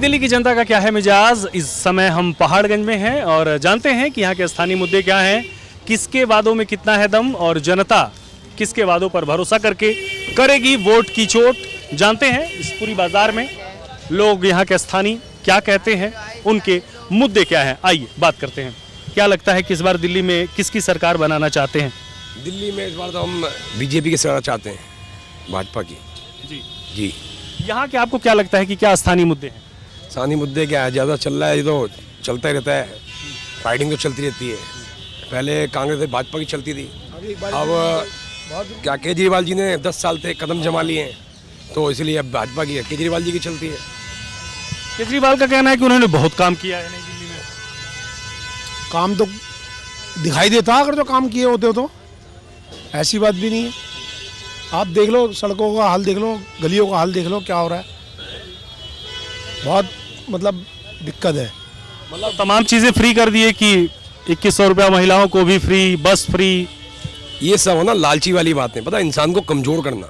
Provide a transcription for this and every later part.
दिल्ली की जनता का क्या है मिजाज। इस समय हम पहाड़गंज में हैं और जानते हैं कि यहाँ के स्थानीय मुद्दे क्या हैं, किसके वादों में कितना है दम और जनता किसके वादों पर भरोसा करके करेगी वोट की चोट। जानते हैं इस पूरी बाजार में लोग यहाँ के स्थानीय क्या कहते हैं, उनके मुद्दे क्या हैं। आइए बात करते हैं। क्या लगता है कि इस बार दिल्ली में किसकी सरकार बनाना चाहते हैं? दिल्ली में इस बार तो हम बीजेपी की सरकार चाहते हैं, भाजपा की। जी यहाँ के आपको क्या लगता है कि क्या स्थानीय मुद्दे हैं? स्थानीय मुद्दे क्या है, ज़्यादा चल रहा है, ये तो चलता ही रहता है, फाइटिंग तो चलती रहती है। पहले कांग्रेस से भाजपा की चलती थी, अब क्या केजरीवाल जी ने 10 साल से कदम जमा लिए हैं, तो इसलिए अब भाजपा की केजरीवाल जी की चलती है। केजरीवाल का कहना है कि उन्होंने बहुत काम किया है नई दिल्ली में। काम तो दिखाई देता अगर जो काम किए होते हो तो, ऐसी बात भी नहीं है। आप देख लो, सड़कों का हाल देख लो, गलियों का हाल देख लो, क्या हो रहा है। बहुत मतलब दिक्कत है। मतलब तमाम चीज़ें फ्री कर दिए कि 2100 रुपया महिलाओं को भी फ्री, बस फ्री। ये सब है ना लालची वाली बातें, पता है, इंसान को कमज़ोर करना।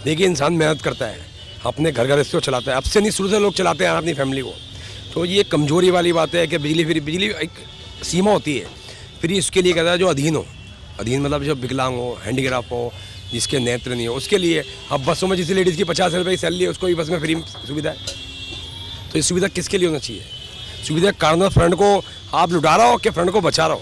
देखिए इंसान मेहनत करता है, अपने घर गृहस्थी को चलाता है, अब से नहीं शुरू से लोग चलाते हैं अपनी फैमिली को। तो ये कमजोरी वाली बात है कि बिजली फ्री, बिजली एक सीमा होती है, फ्री उसके लिए कहता है जो अधीन हो। अधीन मतलब जो विकलांग हो, हैंडीक्राफ्ट हो, जिसके नेत्र नहीं हो, उसके लिए। अब बसों में जिस लेडीज़ की 50 रुपये की सैलरी है उसको भी बस में फ्री सुविधा है। तो ये सुविधा किसके लिए होना चाहिए? सुविधा कारण फ्रंट को आप लुटा रहा हो कि फ्रंट को बचा रहा हो?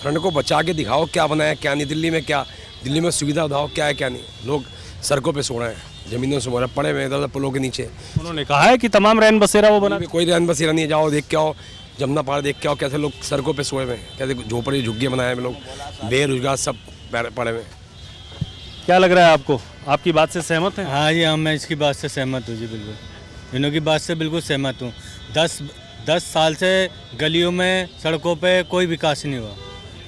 फ्रंट को बचा के दिखाओ क्या बनाया क्या नहीं। दिल्ली में क्या, दिल्ली में सुविधा बताओ क्या है क्या नहीं। लोग सड़कों पे सो रहे हैं, जमीनों से सो रहे हैं, पड़े हुए इधर उधर पुलों के नीचे। उन्होंने कहा है कि तमाम रैन बसेरा वो बना। कोई रैन बसेरा नहीं है, जाओ देख के आओ, जमुना पहाड़ देख के आओ, कैसे लोग सड़कों पे सोए हुए हैं, कैसे झोपड़ी झुग्गियाँ बनाए हुए लोग, बेरोजगार सब पड़े हुए हैं। क्या लग रहा है आपको? आपकी बात से सहमत हैं? हाँ जी, हाँ मैं इसकी बात से सहमत हूँ जी, बिल्कुल इन्हों की बात से बिल्कुल सहमत हूँ। 10 साल से गलियों में सड़कों पे कोई विकास नहीं हुआ,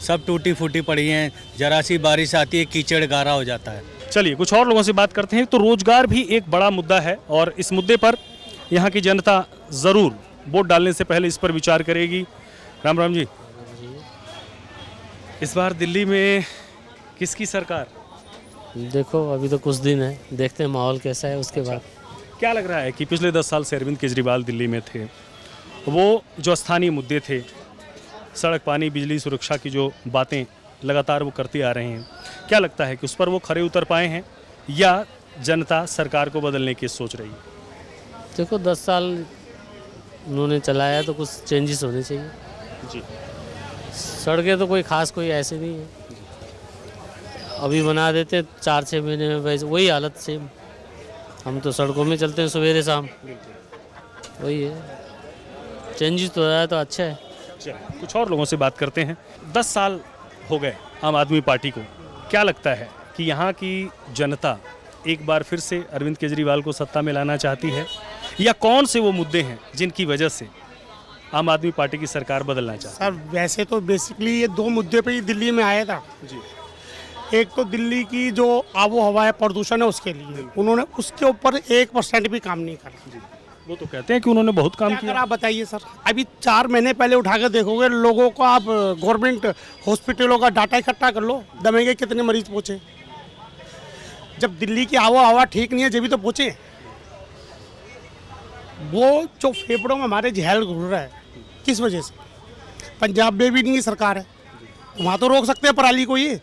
सब टूटी फूटी पड़ी हैं, जरा सी बारिश आती है कीचड़ गारा हो जाता है। चलिए कुछ और लोगों से बात करते हैं। तो रोजगार भी एक बड़ा मुद्दा है और इस मुद्दे पर यहाँ की जनता ज़रूर वोट डालने से पहले इस पर विचार करेगी। राम राम जी, इस बार दिल्ली में किसकी सरकार? देखो अभी तो कुछ दिन है, देखते हैं माहौल कैसा है उसके बाद। क्या लग रहा है कि पिछले 10 साल से अरविंद केजरीवाल दिल्ली में थे, वो जो स्थानीय मुद्दे थे, सड़क, पानी, बिजली, सुरक्षा की जो बातें लगातार वो करते आ रहे हैं, क्या लगता है कि उस पर वो खरे उतर पाए हैं या जनता सरकार को बदलने की सोच रही है? देखो 10 साल उन्होंने चलाया तो कुछ चेंजेस होने चाहिए जी। सड़कें तो कोई खास कोई ऐसे नहीं है, अभी बना देते 4-6 महीने में वैसे वही हालत सेम। हम तो सड़कों में चलते हैं सवेरे शाम, वही है। चेंजेस तो आया तो अच्छा है। कुछ और लोगों से बात करते हैं। 10 साल हो गए आम आदमी पार्टी को, क्या लगता है कि यहाँ की जनता एक बार फिर से अरविंद केजरीवाल को सत्ता में लाना चाहती है या कौन से वो मुद्दे हैं जिनकी वजह से आम आदमी पार्टी की सरकार बदलना चाहती है? सर वैसे तो बेसिकली ये 2 मुद्दे पे ही दिल्ली में आया था जी। एक तो दिल्ली की जो आबो हवा है, प्रदूषण है, उसके लिए उन्होंने उसके ऊपर 1% भी काम नहीं करा। वो तो कहते हैं कि उन्होंने बहुत काम क्या किया। करा बताइए सर। अभी 4 महीने पहले उठा कर देखोगे लोगों को, आप गवर्नमेंट हॉस्पिटलों का डाटा इकट्ठा कर लो, दमे के कितने मरीज पहुँचे। जब दिल्ली की आबो हवा ठीक नहीं है जब भी तो पहुँचे। वो जो फेफड़ों में हमारे जहर घुल रहा है, किस वजह से? पंजाब में भी नहीं सरकार है, वहाँ तो रोक सकते हैं पराली को। ये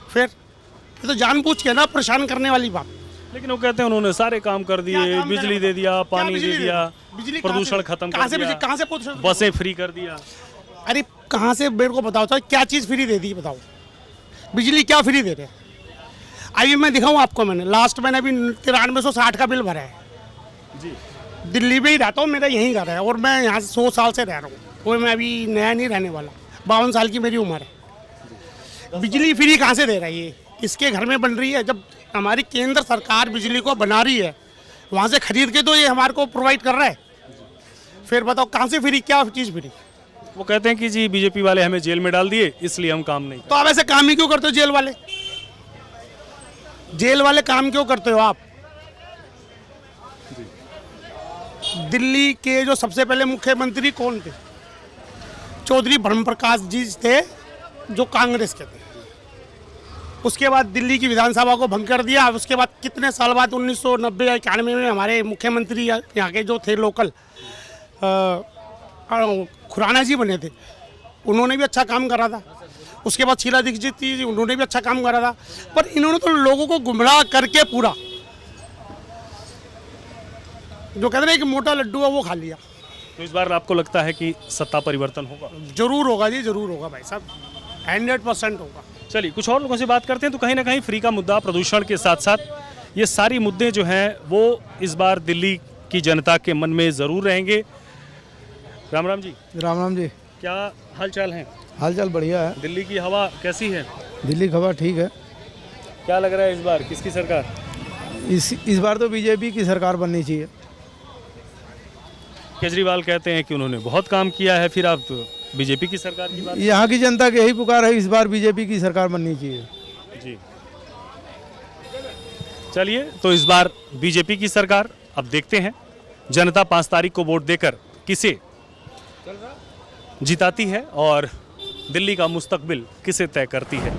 फिर ये तो जानबूझ के ना परेशान करने वाली बात। लेकिन वो कहते हैं उन्होंने सारे काम कर दिए, बिजली दे दिया, पानी दे दिया, बिजली प्रदूषण खत्म कर दिया, कहाँ से प्रदूषण? बसें फ्री कर दिया। अरे कहाँ से, मेरे को बताओ तो क्या चीज़ फ्री दे दी बताओ। बिजली क्या फ्री दे रहे हैं? अभी मैं दिखाऊँ आपको, मैंने लास्ट मैंने अभी 9360 का बिल भरा है जी। दिल्ली में ही रहता हूँ, मेरा यहीं घर है और मैं यहाँ से 100 साल से रह रहा हूँ, कोई मैं अभी नया नहीं रहने वाला। 52 साल की मेरी उम्र है। बिजली फ्री कहाँ से दे रहा है? ये इसके घर में बन रही है। जब हमारी केंद्र सरकार बिजली को बना रही है, वहाँ से खरीद के तो ये हमारे को प्रोवाइड कर रहा है। फिर बताओ कहाँ से फ्री, क्या चीज़ फ्री? वो कहते हैं कि जी बीजेपी वाले हमें जेल में डाल दिए इसलिए हम काम नहीं। तो आप ऐसे काम ही क्यों करते हो? जेल वाले काम क्यों करते हो आप? दिल्ली के जो सबसे पहले मुख्यमंत्री कौन थे? चौधरी ब्रह्म प्रकाश जी थे, जो कांग्रेस के थे। उसके बाद दिल्ली की विधानसभा को भंग कर दिया। उसके बाद कितने साल बाद 1990 या 91 में हमारे मुख्यमंत्री यहाँ के जो थे लोकल खुराना जी बने थे, उन्होंने भी अच्छा काम करा था। उसके बाद शीला दीक्षित थी, उन्होंने भी अच्छा काम करा था। पर इन्होंने तो लोगों को गुमराह करके पूरा जो कहते हैं कि मोटा लड्डू है वो खा लिया। तो इस बार आपको लगता है कि सत्ता परिवर्तन होगा? जरूर होगा जी, जरूर होगा भाई साहब, 100% होगा। चलिए कुछ और लोगों से बात करते हैं। तो कहीं ना कहीं फ्री का मुद्दा, प्रदूषण के साथ साथ ये सारी मुद्दे जो हैं वो इस बार दिल्ली की जनता के मन में ज़रूर रहेंगे। राम राम जी। राम राम जी। क्या हाल चाल है? हाल चाल बढ़िया है। दिल्ली की हवा कैसी है? दिल्ली की हवा ठीक है। क्या लग रहा है इस बार किसकी सरकार? इस बार तो बीजेपी की सरकार बननी चाहिए। केजरीवाल कहते हैं कि उन्होंने बहुत काम किया है, फिर आप बीजेपी की सरकार की बात? यहाँ की जनता की यही पुकार है, इस बार बीजेपी की सरकार बननी चाहिए। जी चलिए, तो इस बार बीजेपी की सरकार। अब देखते हैं जनता 5 तारीख को वोट देकर किसे जिताती है और दिल्ली का मुस्तकबिल किसे तय करती है।